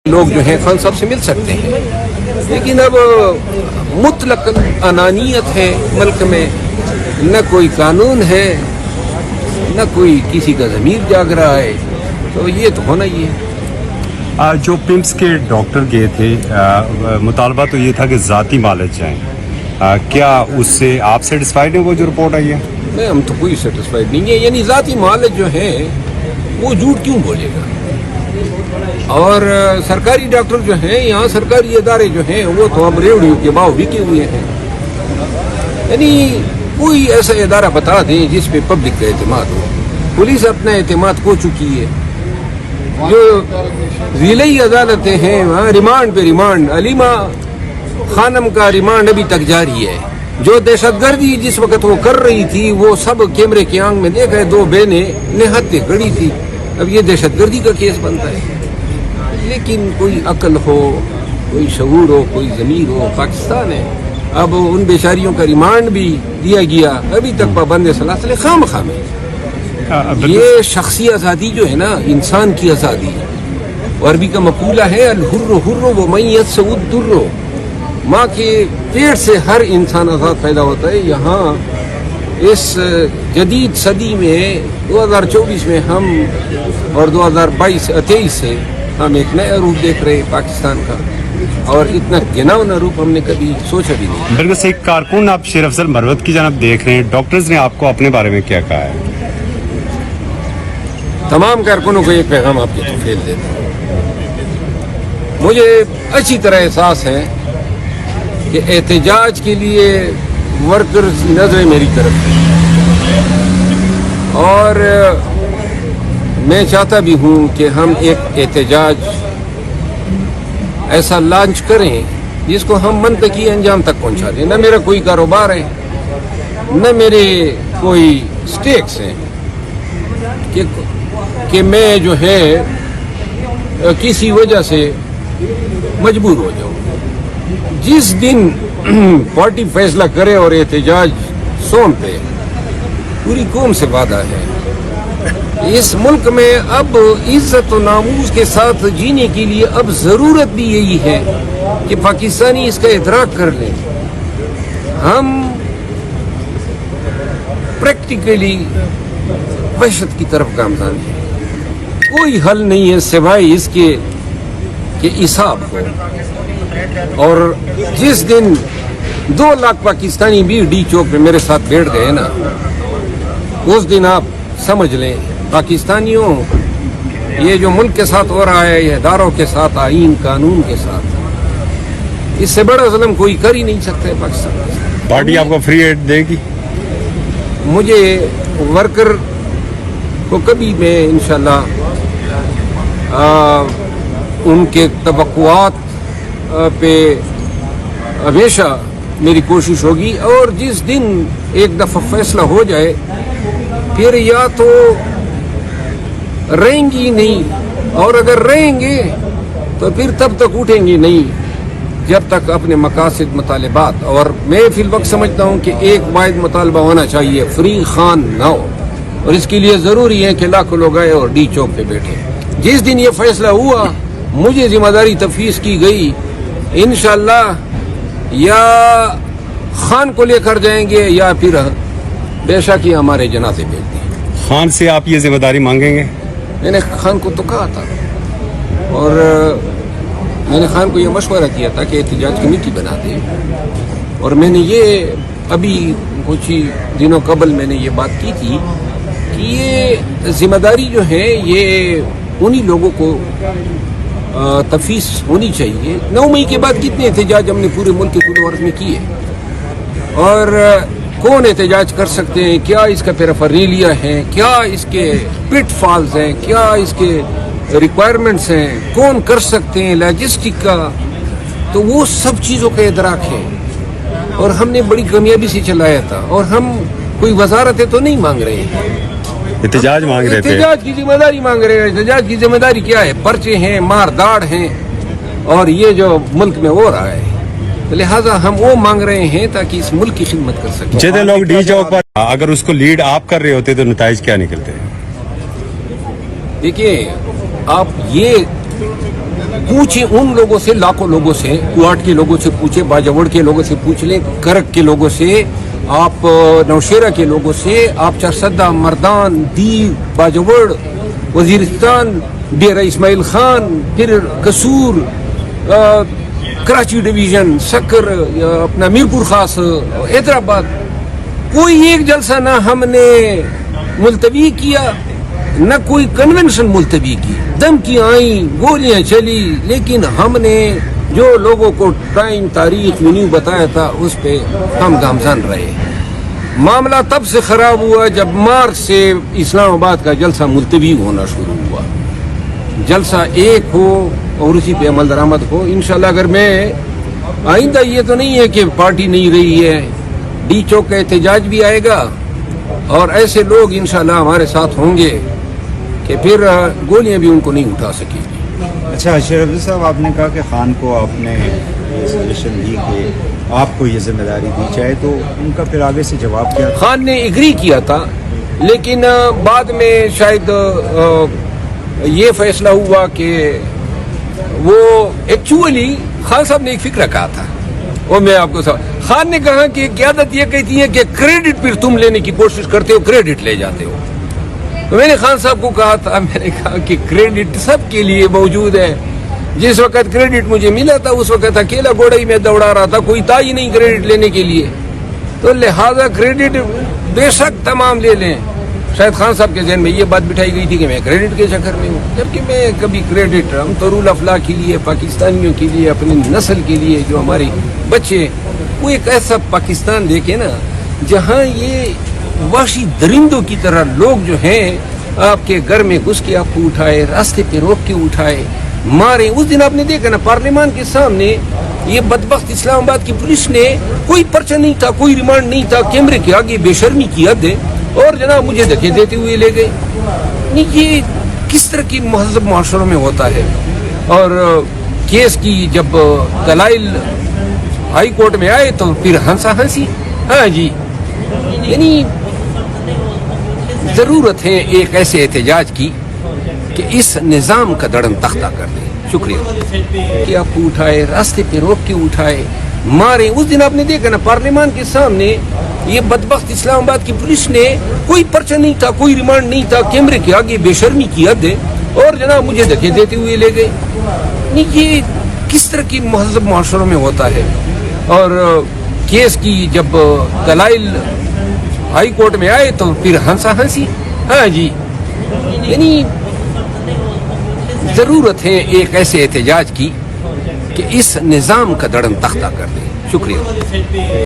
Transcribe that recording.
लोग जो हैं खान साहब से मिल सकते हैं, लेकिन अब मुतलक अनानियत है मुल्क में, न कोई कानून है, न कोई किसी का ज़मीर जाग रहा है, तो ये तो होना ही है। जो पिम्स के डॉक्टर गए थे, मुतालबा तो ये था कि ज़ाती मालिज जाएं, क्या उससे आप सेटिस्फाइड हैं वो जो रिपोर्ट आई है? नहीं, हम तो कोई सेटिस्फाइड नहीं है। यानी ज़ाती मालिज जो है वो झूठ क्यों बोलेगा? और सरकारी डॉक्टर जो हैं, यहाँ सरकारी इदारे जो हैं वो तो अब रेवड़ियों के भाव बिके हुए हैं। यानी कोई ऐसा इदारा बता दें जिस पे पब्लिक का एतमाद हो। पुलिस अपना एतमाद खो चुकी है। जो ज़िली अदालतें हैं वहाँ रिमांड पे रिमांड, अलीमा खानम का रिमांड अभी तक जारी है। जो दहशतगर्दी जिस वक्त वो कर रही थी वो सब कैमरे की आंख में देखा है, 2 बहनें निहत्ते खड़ी थी। अब ये दहशतगर्दी का केस बनता है। लेकिन कोई अक्ल हो, कोई शऊर हो, कोई ज़मीर हो, पाकिस्तान है। अब उन बेचारियों का रिमांड भी दिया गया, अभी तक पाबंद सलासिल खामखा में। ये शख्सी आज़ादी जो है ना, इंसान की आज़ादी, अरबी का मकूला है अल हुर्र हुर्र व मन यसउद दुर्र। माँ के पेट से हर इंसान आज़ाद पैदा होता है। यहाँ इस जदीद सदी में 2024 में हम और 2023 से हम एक नया रूप देख रहे हैं पाकिस्तान का, और इतना घिनौना रूप हमने कभी सोचा भी नहीं। बिल्कुल सही। कारकुन आप शेर अफजल मरवत की जानब देख रहे हैं, डॉक्टर्स ने आपको अपने बारे में क्या कहा है? तमाम कारकुनों को एक पैगाम आपके तोहफे देता हूँ। मुझे अच्छी तरह एहसास है कि एहतजाज के लिए वर्कर्स की नजरें मेरी तरफ हैं, और मैं चाहता भी हूँ कि हम एक एहतजाज ऐसा लॉन्च करें जिसको हम मंतकी अंजाम तक पहुँचा दें। न मेरा कोई कारोबार है, न मेरे कोई स्टेक्स हैं कि मैं जो है किसी वजह से मजबूर हो जाऊँ। जिस दिन पार्टी फैसला करे और एहतजाज सौंपे, पूरी कौम से वादा है। इस मुल्क में अब इज्जत और नामूस के साथ जीने के लिए अब ज़रूरत भी यही है कि पाकिस्तानी इसका इदराक कर लें। हम प्रैक्टिकली वहशत की तरफ गामज़ान हैं। कोई हल नहीं है सिवाय इसके कि हिसाब हो। और जिस दिन 2 लाख पाकिस्तानी भी डी चौक पे मेरे साथ बैठ गए ना, उस दिन आप समझ लें पाकिस्तानियों, ये जो मुल्क के साथ हो रहा है, ये इदारों के साथ, आईन कानून के साथ, इससे बड़ा जुल्म कोई कर ही नहीं सकता है पाकिस्तान के साथ। पार्टी आपको फ्री एड देगी? मुझे वर्कर को कभी मैं इंशाल्लाह उनके तवक्कुआत पे हमेशा मेरी कोशिश होगी। और जिस दिन एक दफ़ा फैसला हो जाए, फिर या तो रहेंगी नहीं, और अगर रहेंगे तो फिर तब तक उठेंगी नहीं जब तक अपने मकासद मुतालिबात, और मैं फिल वक्त समझता हूँ कि एक वाहिद मुतालबा होना चाहिए, फ्री खान ना हो। और इसके लिए ज़रूरी है कि लाखों लोग आए और डी चौक पे बैठे। जिस दिन ये फैसला हुआ, मुझे जिम्मेदारी तफवीज़ की गई, इंशाअल्लाह या खान को लेकर जाएंगे या फिर बेशक ही हमारे जनाजे भेज दें। खान से आप ये जिम्मेदारी मांगेंगे? मैंने खान को तो कहा था, और मैंने खान को ये मशवरा किया था कि एहतजाज कमेटी बना दे। और मैंने ये अभी कुछ ही दिनों कबल मैंने ये बात की थी कि ये जिम्मेदारी जो है ये उन्हीं लोगों को तफवीज़ होनी चाहिए। 9 मई के बाद कितने एहतजाज हमने पूरे मुल्क के कुल वर्ग में किए, और कौन एहतजाज कर सकते हैं, क्या इसका पैराफर्नेलिया है, क्या इसके पिटफॉल्स हैं, क्या इसके रिक्वायरमेंट्स हैं, कौन कर सकते हैं, लॉजिस्टिक का, तो वो सब चीज़ों का इदराक है। और हमने बड़ी कामयाबी से चलाया था, और हम कोई वजारतें तो नहीं मांग रहे हैं, एहतजाज मांग रहे थे। एहतजाज की जिम्मेदारी मांग रहे हैं। एहतजाज की जिम्मेदारी क्या है? पर्चे हैं, मार दाड़ हैं, और ये जो मुल्क में हो रहा है, तो लिहाजा हम वो मांग रहे हैं ताकि इस मुल्क की खिदमत कर सकें। जितने लोग डी चौक पर, अगर उसको लीड आप कर रहे होते तो नताइज क्या निकलते? देखिए, आप ये पूछे उन लोगों से, लाखों लोगों से, कुआट के लोगों से पूछे, बाजावड़ के लोगों से पूछ लें, करक के लोगों से, आप नौशेरा के लोगों से, आप चरसदा, मर्दान, दीव, बाजावड़, वजीरिस्तान, डेरा इस्माइल खान, फिर कसूर, कराची डिवीजन, सक्कर, अपना मीरपुर खास, हैदराबाद, कोई एक जलसा ना हमने मुलतवी किया, न कोई कन्वेंशन मुलतवी की। धमकियां आई, गोलियां चली, लेकिन हमने जो लोगों को टाइम, तारीख, मेन्यू बताया था उस पे हम गामजन रहे। मामला तब से खराब हुआ जब मार्च से इस्लामाबाद का जलसा मुलतवी होना शुरू हुआ। जलसा एक हो और उसी पे अमल दरामद हो इंशाल्लाह। अगर मैं आइंदा, ये तो नहीं है कि पार्टी नहीं रही है, डी चौक का एहतजाज भी आएगा और ऐसे लोग इंशाल्लाह हमारे साथ होंगे कि फिर गोलियां भी उनको नहीं उठा सकेगी। अच्छा शेर अब्दुल साहब, आपने कहा कि खान को आपने सजेशन दी कि आपको ये जिम्मेदारी दी जाए, तो उनका फिर आगे से जवाब क्या था? खान ने एग्री किया था, लेकिन बाद में शायद ये फैसला हुआ कि वो एक्चुअली खान साहब ने एक फिक्र कहा था, वो मैं आपको खान ने कहा कि क़यादत ये कहती है कि क्रेडिट फिर तुम लेने की कोशिश करते हो, क्रेडिट ले जाते हो। तो मैंने खान साहब को कहा था, मैंने कहा कि क्रेडिट सबके लिए मौजूद है। जिस वक्त क्रेडिट मुझे मिला था उस वक्त अकेला घोड़ा ही मैं दौड़ा रहा था, कोई था ही नहीं क्रेडिट लेने के लिए, तो लिहाजा क्रेडिट बेशक तमाम ले लें। शायद खान साहब के जहन में ये बात बिठाई गई थी कि मैं क्रेडिट के चक्कर में हूँ, जबकि मैं कभी क्रेडिट, हम तरुल अफला के लिए, पाकिस्तानियों के लिए, अपनी नस्ल के लिए, जो हमारे बच्चे, वो एक ऐसा पाकिस्तान देखे ना जहाँ ये वहशी दरिंदों की तरह लोग जो हैं आपके घर में घुस के आपको उठाए, रास्ते पे रोक के उठाए, मारे। उस दिन आपने देखा ना पार्लियामान के सामने ये बदबख्त इस्लामाबाद की पुलिस ने, कोई पर्चा नहीं था, कोई रिमांड नहीं था, कैमरे के आगे बेशर्मी की हद है और जनाब मुझे धक्के देते हुए ले गए। नहीं, ये किस तरह की महजब माशरों में होता है। और केस की जब दलाइल हाई कोर्ट में आए तो फिर हंसा हंसी। हाँ जी, यानी जरूरत है एक ऐसे एहतजाज की कि इस निज़ाम का दड़म तख्ता कर दे। शुक्रिया कि आपको उठाए, रास्ते पे रोक के उठाए, मारे। उस दिन आपने देखा ना पार्लियामान के सामने ये बदबख्त इस्लामाबाद की पुलिस ने, कोई पर्चा नहीं था, कोई रिमांड नहीं था, कैमरे के आगे बेशर्मी की हद है और जनाब मुझे धक्के देते हुए ले गए। नहीं, ये किस तरह की महजब माशरों में होता है। और केस की जब दलाइल हाई कोर्ट में आए तो फिर हंसा हंसी। हाँ जी, यानी जरूरत है एक ऐसे एहतजाज की कि इस निज़ाम का दड़म तख्ता कर दे। शुक्रिया।